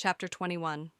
Chapter 21.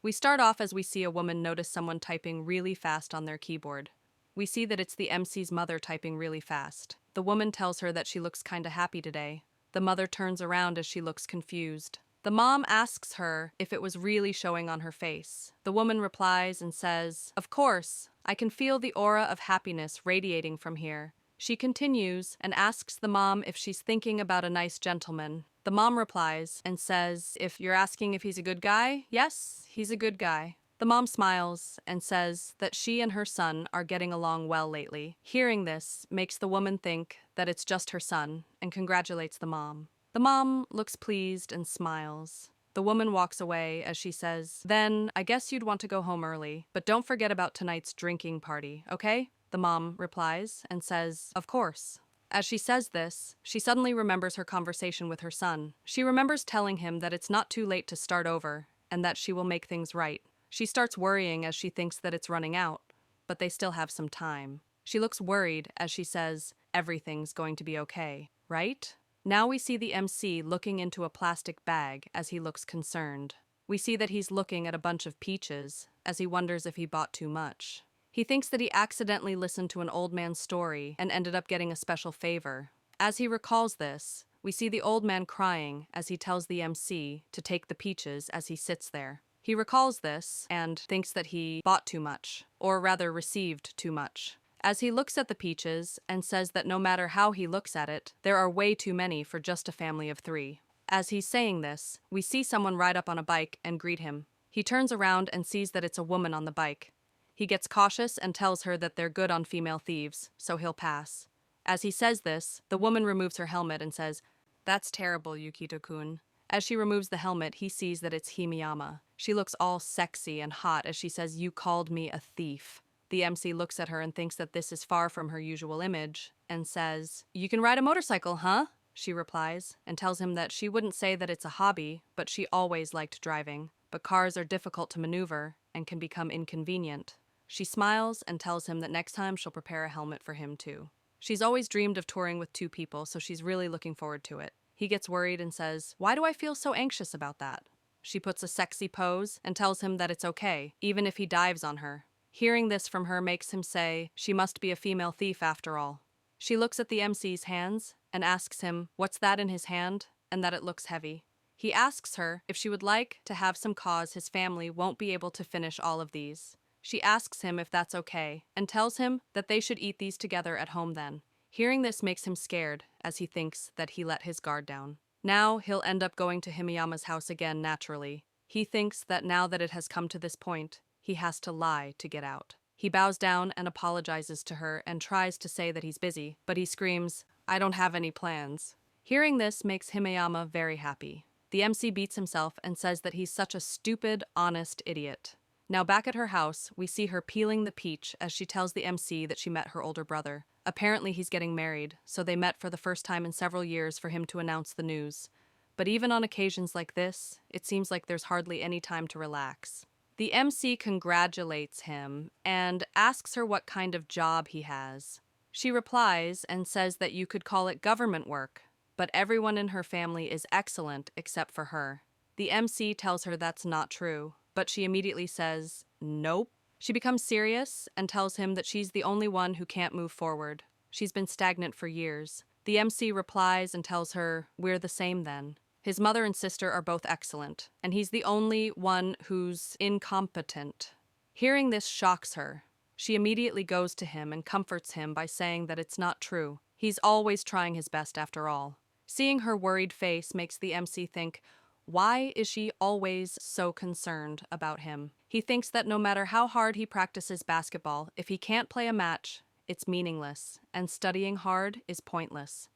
We start off as we see a woman notice someone typing really fast on their keyboard. We see that it's the MC's mother typing really fast. The woman tells her that she looks kinda happy today. The mother turns around as she looks confused. The mom asks her if it was really showing on her face. The woman replies and says, "Of course, I can feel the aura of happiness radiating from here." She continues and asks the mom if she's thinking about a nice gentleman. The mom replies and says, "If you're asking if he's a good guy, yes, he's a good guy." The mom smiles and says that she and her son are getting along well lately. Hearing this makes the woman think that it's just her son and congratulates the mom. The mom looks pleased and smiles. The woman walks away as she says, "Then I guess you'd want to go home early, but don't forget about tonight's drinking party, okay?" The mom replies and says, "Of course." As she says this, she suddenly remembers her conversation with her son. She remembers telling him that it's not too late to start over and that she will make things right. She starts worrying as she thinks that it's running out, but they still have some time. She looks worried as she says, "Everything's going to be okay, right?" Now we see the MC looking into a plastic bag as he looks concerned. We see that he's looking at a bunch of peaches as he wonders if he bought too much. He thinks that he accidentally listened to an old man's story and ended up getting a special favor. As he recalls this, we see the old man crying as he tells the MC to take the peaches as he sits there. He recalls this and thinks that he bought too much, or rather received too much. As he looks at the peaches and says that no matter how he looks at it, there are way too many for just a family of 3. As he's saying this, we see someone ride up on a bike and greet him. He turns around and sees that it's a woman on the bike. He gets cautious and tells her that they're good on female thieves, so he'll pass. As he says this, the woman removes her helmet and says, "That's terrible, Yukito-kun." As she removes the helmet, he sees that it's Himiyama. She looks all sexy and hot as she says, "You called me a thief." The MC looks at her and thinks that this is far from her usual image, and says, "You can ride a motorcycle, huh?" She replies, and tells him that she wouldn't say that it's a hobby, but she always liked driving. But cars are difficult to maneuver and can become inconvenient. She smiles and tells him that next time she'll prepare a helmet for him too. She's always dreamed of touring with 2 people, so she's really looking forward to it. He gets worried and says, "Why do I feel so anxious about that?" She puts a sexy pose and tells him that it's okay, even if he dives on her. Hearing this from her makes him say she must be a female thief after all. She looks at the MC's hands and asks him what's that in his hand and that it looks heavy. He asks her if she would like to have some cause his family won't be able to finish all of these. She asks him if that's okay, and tells him that they should eat these together at home then. Hearing this makes him scared, as he thinks that he let his guard down. Now he'll end up going to Himiyama's house again naturally. He thinks that now that it has come to this point, he has to lie to get out. He bows down and apologizes to her and tries to say that he's busy, but he screams, "I don't have any plans." Hearing this makes Himiyama very happy. The MC beats himself and says that he's such a stupid, honest idiot. Now back at her house, we see her peeling the peach as she tells the MC that she met her older brother. Apparently he's getting married, so they met for the first time in several years for him to announce the news. But even on occasions like this, it seems like there's hardly any time to relax. The MC congratulates him and asks her what kind of job he has. She replies and says that you could call it government work, but everyone in her family is excellent except for her. The MC tells her that's not true, but she immediately says, "Nope." She becomes serious and tells him that she's the only one who can't move forward. She's been stagnant for years. The MC replies and tells her, "We're the same then." His mother and sister are both excellent, and he's the only one who's incompetent. Hearing this shocks her. She immediately goes to him and comforts him by saying that it's not true. He's always trying his best after all. Seeing her worried face makes the MC think, why is she always so concerned about him? He thinks that no matter how hard he practices basketball, if he can't play a match, it's meaningless, and studying hard is pointless.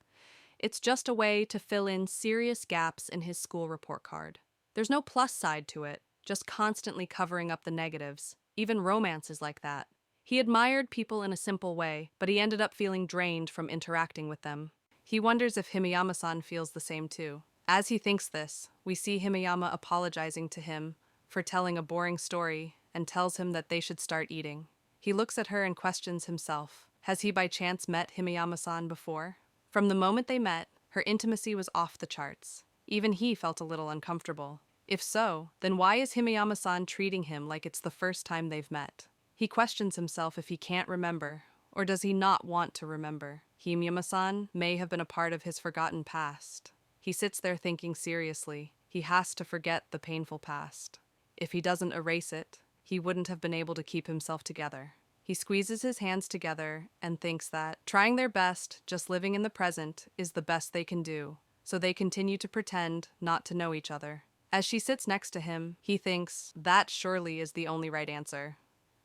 It's just a way to fill in serious gaps in his school report card. There's no plus side to it, just constantly covering up the negatives. Even romance is like that. He admired people in a simple way, but he ended up feeling drained from interacting with them. He wonders if Himiyama-san feels the same too. As he thinks this, we see Himiyama apologizing to him for telling a boring story and tells him that they should start eating. He looks at her and questions himself. Has he by chance met Himiyama-san before? From the moment they met, her intimacy was off the charts. Even he felt a little uncomfortable. If so, then why is Himeyama-san treating him like it's the first time they've met? He questions himself if he can't remember, or does he not want to remember? Himeyama-san may have been a part of his forgotten past. He sits there thinking seriously. He has to forget the painful past. If he doesn't erase it, he wouldn't have been able to keep himself together. He squeezes his hands together and thinks that trying their best, just living in the present, is the best they can do, so they continue to pretend not to know each other. As she sits next to him, he thinks that surely is the only right answer.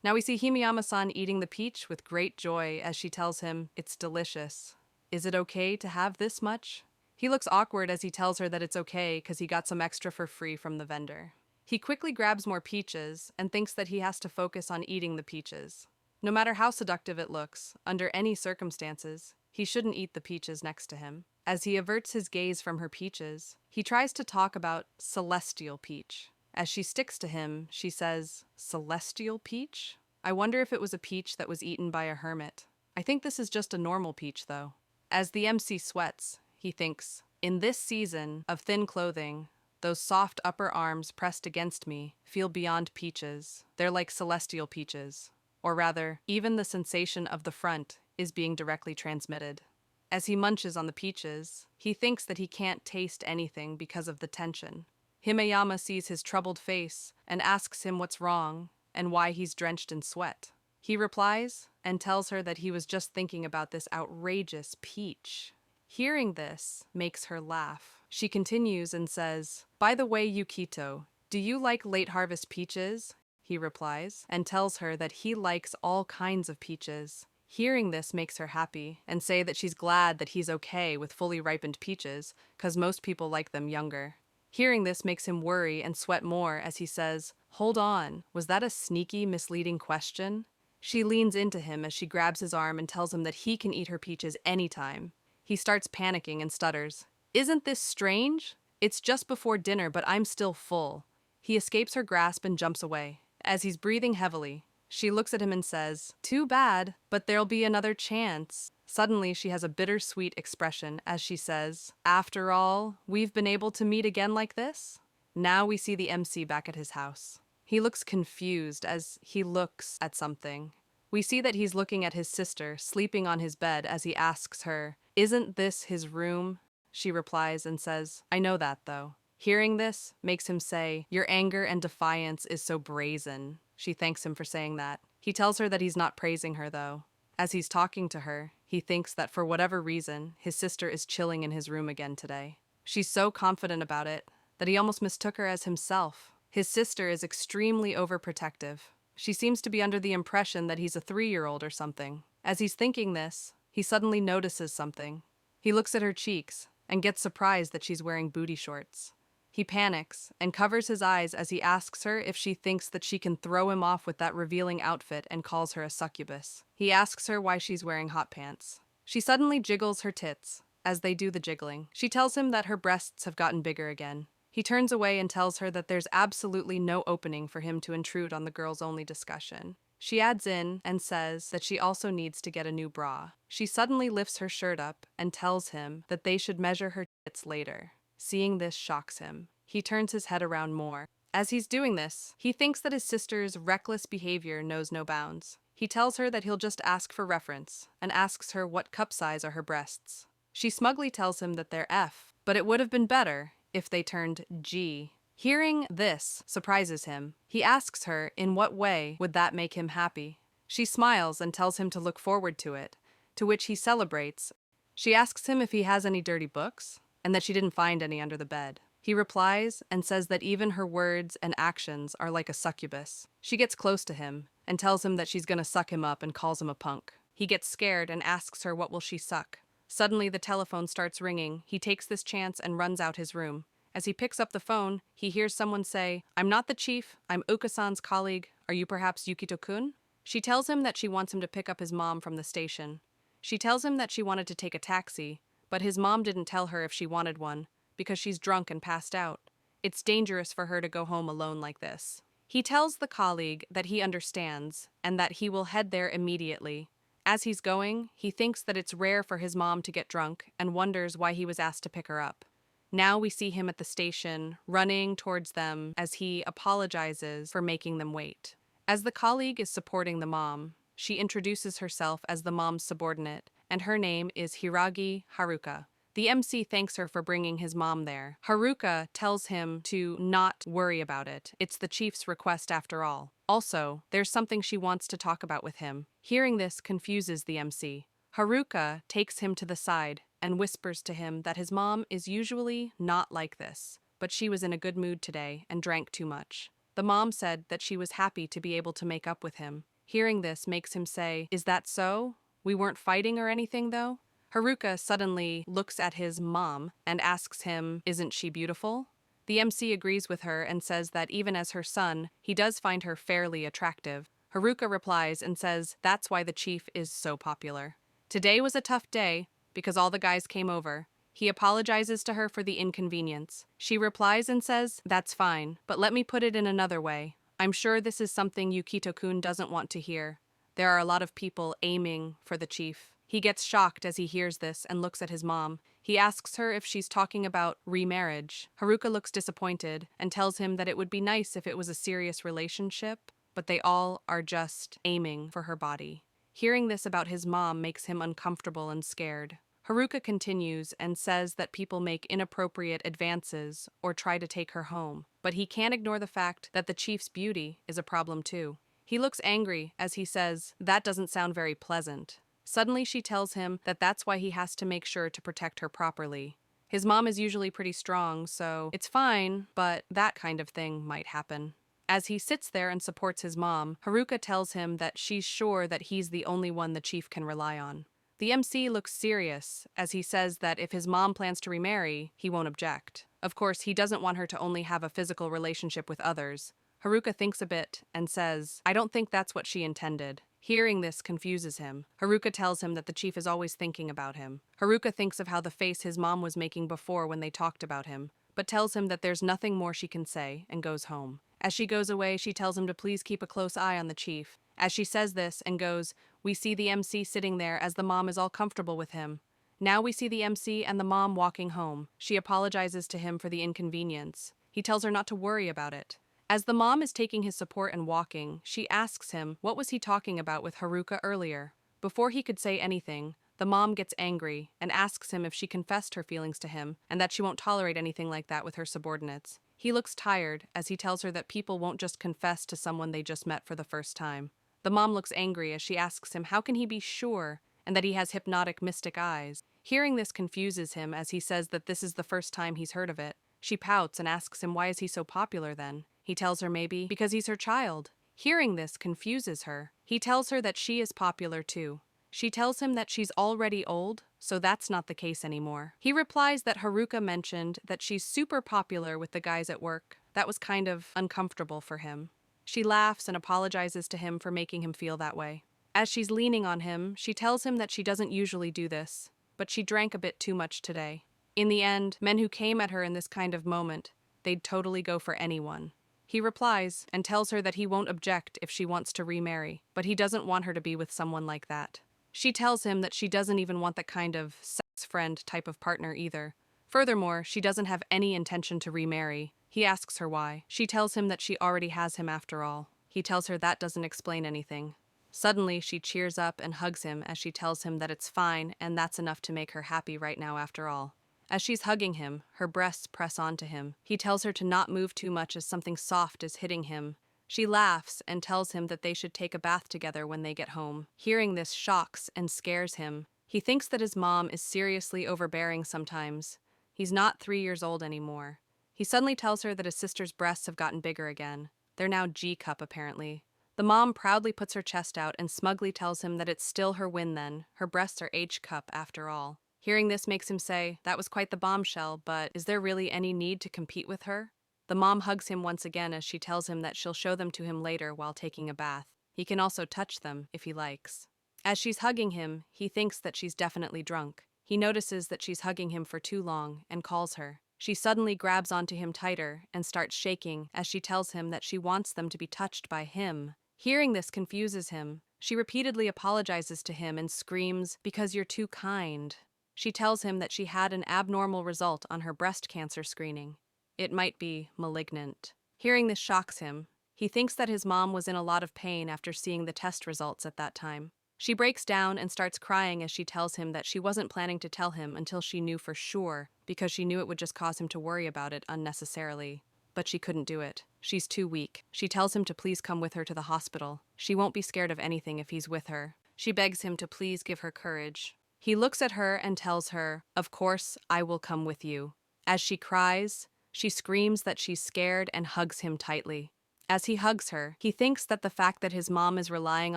Now we see Himeyama-san eating the peach with great joy as she tells him it's delicious. Is it okay to have this much? He looks awkward as he tells her that it's okay because he got some extra for free from the vendor. He quickly grabs more peaches and thinks that he has to focus on eating the peaches. No matter how seductive it looks, under any circumstances, he shouldn't eat the peaches next to him. As he averts his gaze from her peaches, he tries to talk about celestial peach. As she sticks to him, she says, "Celestial peach? I wonder if it was a peach that was eaten by a hermit. I think this is just a normal peach, though." As the MC sweats, he thinks, "In this season of thin clothing, those soft upper arms pressed against me feel beyond peaches. They're like celestial peaches. Or rather, even the sensation of the front is being directly transmitted." As he munches on the peaches, he thinks that he can't taste anything because of the tension. Himeyama sees his troubled face and asks him what's wrong and why he's drenched in sweat. He replies and tells her that he was just thinking about this outrageous peach. Hearing this makes her laugh. She continues and says, "By the way, Yukito, do you like late harvest peaches?" He replies and tells her that he likes all kinds of peaches. Hearing this makes her happy and say that she's glad that he's okay with fully ripened peaches because most people like them younger. Hearing this makes him worry and sweat more as he says, "Hold on, was that a sneaky, misleading question?" She leans into him as she grabs his arm and tells him that he can eat her peaches anytime. He starts panicking and stutters, "Isn't this strange? It's just before dinner, but I'm still full." He escapes her grasp and jumps away. As he's breathing heavily, she looks at him and says, "Too bad, but there'll be another chance." Suddenly, she has a bittersweet expression as she says, "After all, we've been able to meet again like this?" Now we see the MC back at his house. He looks confused as he looks at something. We see that he's looking at his sister sleeping on his bed as he asks her, "Isn't this his room?" She replies and says, "I know that, though." Hearing this makes him say, "Your anger and defiance is so brazen." She thanks him for saying that. He tells her that he's not praising her, though. As he's talking to her, he thinks that for whatever reason, his sister is chilling in his room again today. She's so confident about it that he almost mistook her as himself. His sister is extremely overprotective. She seems to be under the impression that he's a 3-year-old or something. As he's thinking this, he suddenly notices something. He looks at her cheeks and gets surprised that she's wearing booty shorts. He panics and covers his eyes as he asks her if she thinks that she can throw him off with that revealing outfit and calls her a succubus. He asks her why she's wearing hot pants. She suddenly jiggles her tits as they do the jiggling. She tells him that her breasts have gotten bigger again. He turns away and tells her that there's absolutely no opening for him to intrude on the girls-only discussion. She adds in and says that she also needs to get a new bra. She suddenly lifts her shirt up and tells him that they should measure her tits later. Seeing this shocks him. He turns his head around more. As he's doing this, he thinks that his sister's reckless behavior knows no bounds. He tells her that he'll just ask for reference and asks her what cup size are her breasts. She smugly tells him that they're F, but it would have been better if they turned G. Hearing this surprises him. He asks her in what way would that make him happy. She smiles and tells him to look forward to it, to which he celebrates. She asks him if he has any dirty books, and that she didn't find any under the bed. He replies and says that even her words and actions are like a succubus. She gets close to him and tells him that she's gonna suck him up and calls him a punk. He gets scared and asks her what will she suck. Suddenly the telephone starts ringing. He takes this chance and runs out his room. As he picks up the phone, he hears someone say, "I'm not the chief, I'm Uka-san's colleague. Are you perhaps Yukito-kun?" She tells him that she wants him to pick up his mom from the station. She tells him that she wanted to take a taxi, but his mom didn't tell her if she wanted one, because she's drunk and passed out. It's dangerous for her to go home alone like this. He tells the colleague that he understands, and that he will head there immediately. As he's going, he thinks that it's rare for his mom to get drunk, and wonders why he was asked to pick her up. Now we see him at the station, running towards them as he apologizes for making them wait. As the colleague is supporting the mom, she introduces herself as the mom's subordinate, and her name is Hiragi Haruka. The MC thanks her for bringing his mom there. Haruka tells him to not worry about it. It's the chief's request after all. Also, there's something she wants to talk about with him. Hearing this confuses the MC. Haruka takes him to the side and whispers to him that his mom is usually not like this, but she was in a good mood today and drank too much. The mom said that she was happy to be able to make up with him. Hearing this makes him say, "Is that so? We weren't fighting or anything, though?" Haruka suddenly looks at his mom and asks him, "Isn't she beautiful?" The MC agrees with her and says that even as her son, he does find her fairly attractive. Haruka replies and says that's why the chief is so popular. Today was a tough day because all the guys came over. He apologizes to her for the inconvenience. She replies and says, "That's fine, but let me put it in another way. I'm sure this is something Yukito-kun doesn't want to hear. There are a lot of people aiming for the chief." He gets shocked as he hears this and looks at his mom. He asks her if she's talking about remarriage. Haruka looks disappointed and tells him that it would be nice if it was a serious relationship, but they all are just aiming for her body. Hearing this about his mom makes him uncomfortable and scared. Haruka continues and says that people make inappropriate advances or try to take her home, but he can't ignore the fact that the chief's beauty is a problem too. He looks angry as he says, "That doesn't sound very pleasant." Suddenly she tells him that that's why he has to make sure to protect her properly. His mom is usually pretty strong, so it's fine, but that kind of thing might happen. As he sits there and supports his mom, Haruka tells him that she's sure that he's the only one the chief can rely on. The MC looks serious as he says that if his mom plans to remarry, he won't object. Of course, he doesn't want her to only have a physical relationship with others. Haruka thinks a bit and says, "I don't think that's what she intended." Hearing this confuses him. Haruka tells him that the chief is always thinking about him. Haruka thinks of how the face his mom was making before when they talked about him, but tells him that there's nothing more she can say and goes home. As she goes away, she tells him to please keep a close eye on the chief. As she says this and goes, we see the MC sitting there as the mom is all comfortable with him. Now we see the MC and the mom walking home. She apologizes to him for the inconvenience. He tells her not to worry about it. As the mom is taking his support and walking, she asks him what was he talking about with Haruka earlier. Before he could say anything, the mom gets angry and asks him if she confessed her feelings to him and that she won't tolerate anything like that with her subordinates. He looks tired as he tells her that people won't just confess to someone they just met for the first time. The mom looks angry as she asks him how can he be sure and that he has hypnotic mystic eyes. Hearing this confuses him as he says that this is the first time he's heard of it. She pouts and asks him why is he so popular then? He tells her maybe because he's her child. Hearing this confuses her. He tells her that she is popular too. She tells him that she's already old, so that's not the case anymore. He replies that Haruka mentioned that she's super popular with the guys at work. That was kind of uncomfortable for him. She laughs and apologizes to him for making him feel that way. As she's leaning on him, she tells him that she doesn't usually do this, but she drank a bit too much today. In the end, men who came at her in this kind of moment, they'd totally go for anyone. He replies and tells her that he won't object if she wants to remarry, but he doesn't want her to be with someone like that. She tells him that she doesn't even want that kind of sex friend type of partner either. Furthermore, she doesn't have any intention to remarry. He asks her why. She tells him that she already has him after all. He tells her that doesn't explain anything. Suddenly, she cheers up and hugs him as she tells him that it's fine and that's enough to make her happy right now after all. As she's hugging him, her breasts press onto him. He tells her to not move too much as something soft is hitting him. She laughs and tells him that they should take a bath together when they get home. Hearing this shocks and scares him. He thinks that his mom is seriously overbearing sometimes. He's not 3 years old anymore. He suddenly tells her that his sister's breasts have gotten bigger again. They're now G-cup apparently. The mom proudly puts her chest out and smugly tells him that it's still her win then. Her breasts are H-cup after all. Hearing this makes him say, that was quite the bombshell, but is there really any need to compete with her? The mom hugs him once again as she tells him that she'll show them to him later while taking a bath. He can also touch them if he likes. As she's hugging him, he thinks that she's definitely drunk. He notices that she's hugging him for too long and calls her. She suddenly grabs onto him tighter and starts shaking as she tells him that she wants them to be touched by him. Hearing this confuses him. She repeatedly apologizes to him and screams, "Because you're too kind." She tells him that she had an abnormal result on her breast cancer screening. It might be malignant. Hearing this shocks him. He thinks that his mom was in a lot of pain after seeing the test results at that time. She breaks down and starts crying as she tells him that she wasn't planning to tell him until she knew for sure, because she knew it would just cause him to worry about it unnecessarily. But she couldn't do it. She's too weak. She tells him to please come with her to the hospital. She won't be scared of anything if he's with her. She begs him to please give her courage. He looks at her and tells her, "Of course, I will come with you." As she cries, she screams that she's scared and hugs him tightly. As he hugs her, he thinks that the fact that his mom is relying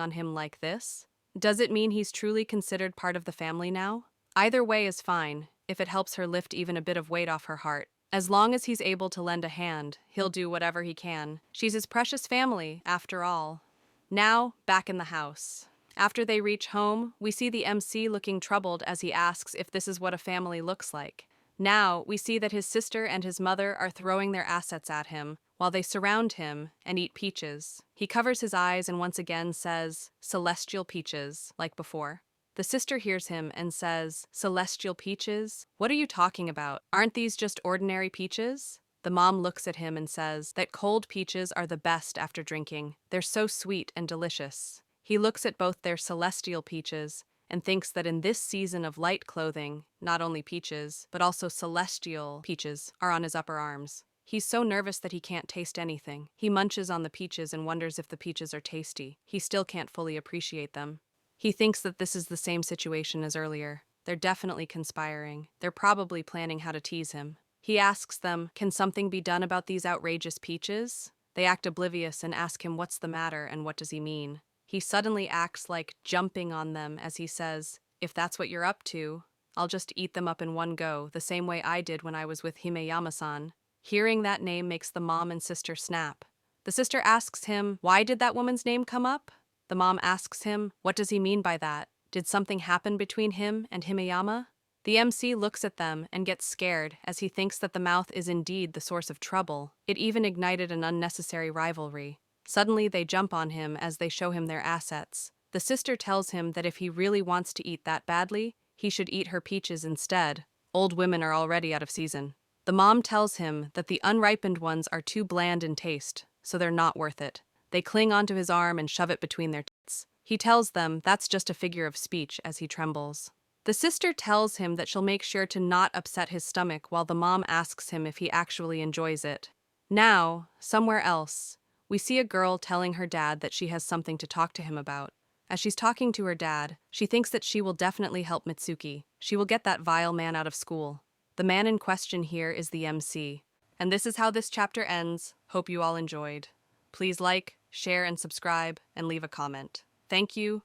on him like this, does it mean he's truly considered part of the family now? Either way is fine, if it helps her lift even a bit of weight off her heart. As long as he's able to lend a hand, he'll do whatever he can. She's his precious family, after all. Now, back in the house. After they reach home, we see the MC looking troubled as he asks if this is what a family looks like. Now, we see that his sister and his mother are throwing their assets at him, while they surround him and eat peaches. He covers his eyes and once again says, "Celestial peaches," like before. The sister hears him and says, "Celestial peaches? What are you talking about? Aren't these just ordinary peaches?" The mom looks at him and says that cold peaches are the best after drinking. They're so sweet and delicious. He looks at both their celestial peaches and thinks that in this season of light clothing, not only peaches, but also celestial peaches are on his upper arms. He's so nervous that he can't taste anything. He munches on the peaches and wonders if the peaches are tasty. He still can't fully appreciate them. He thinks that this is the same situation as earlier. They're definitely conspiring. They're probably planning how to tease him. He asks them, can something be done about these outrageous peaches? They act oblivious and ask him what's the matter and what does he mean. He suddenly acts like jumping on them as he says, "If that's what you're up to, I'll just eat them up in one go, the same way I did when I was with Himeyama-san." Hearing that name makes the mom and sister snap. The sister asks him, why did that woman's name come up? The mom asks him, what does he mean by that? Did something happen between him and Himeyama? The MC looks at them and gets scared as he thinks that the mouth is indeed the source of trouble. It even ignited an unnecessary rivalry. Suddenly they jump on him as they show him their assets. The sister tells him that if he really wants to eat that badly, he should eat her peaches instead. Old women are already out of season. The mom tells him that the unripened ones are too bland in taste, so they're not worth it. They cling onto his arm and shove it between their tits. He tells them that's just a figure of speech as he trembles. The sister tells him that she'll make sure to not upset his stomach while the mom asks him if he actually enjoys it. Now, somewhere else, we see a girl telling her dad that she has something to talk to him about. As she's talking to her dad, she thinks that she will definitely help Mitsuki. She will get that vile man out of school. The man in question here is the MC. And this is how this chapter ends. Hope you all enjoyed. Please like, share, and subscribe, and leave a comment. Thank you.